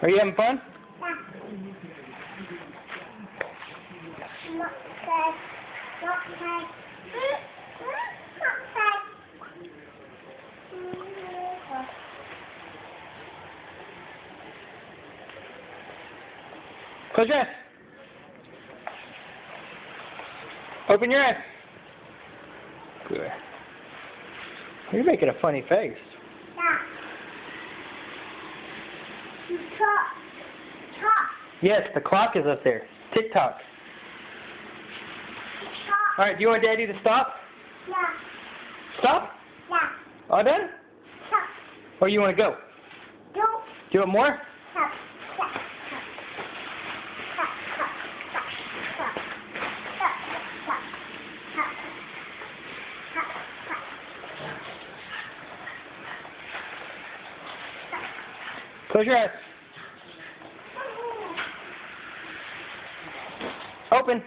Are you having fun? Close your eyes. Open your eyes. Good. You're making a funny face. Yes, the clock is up there. Tick-tock. Alright, do you want Daddy to stop? Yeah. Stop? Yeah. All done? Stop. Or you want to go? Go. Do you want more? Stop. Stop. Stop. Stop. Stop. Stop. Stop. Stop. Stop. Stop. Stop. Close your eyes. Open.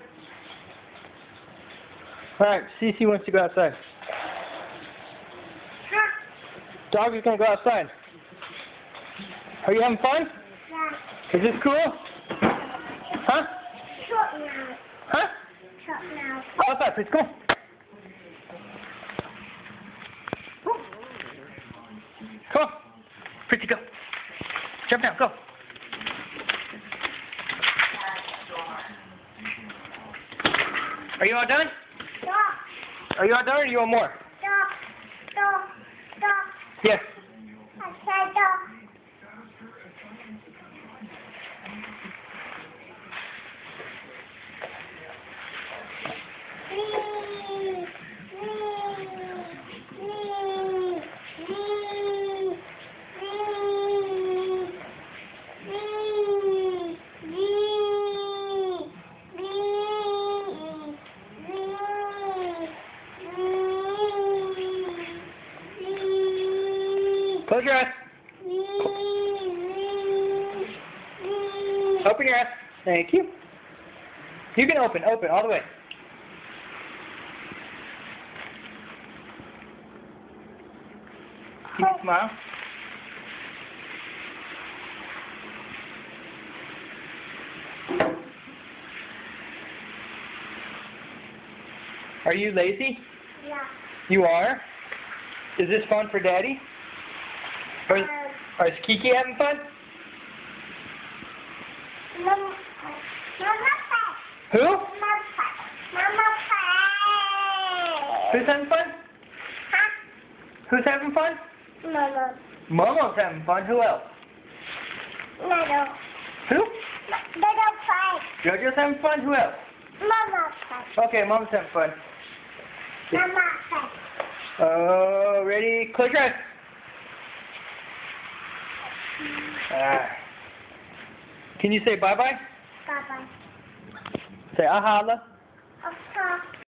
Alright, Cece wants to go outside. Dog is going to go outside. Are you having fun? Yeah. Is this cool? Huh? Short now. Huh? Short now. Outside, please, go. Come on. Pretty, go. Jump down, go. Are you all done? Stop. Are you all done or do you want more? Stop. Stop. Stop. Yes. I said stop. Close your eyes. Open your eyes. Thank you. You can open all the way. Can you smile? Are you lazy? Yeah. You are? Is this fun for Daddy? Or is Kiki having fun? Mama Who? Mama Who's having fun? Huh? Who's having fun? Mama. Momo's having fun. Who else? Mama. Who? Little fight. JoJo's having fun. Who else? Mama fight. Okay, Mom's having fun. Mama fight. Oh, ready? Close your eyes. Can you say bye-bye? Bye-bye. Say ahala. Of course.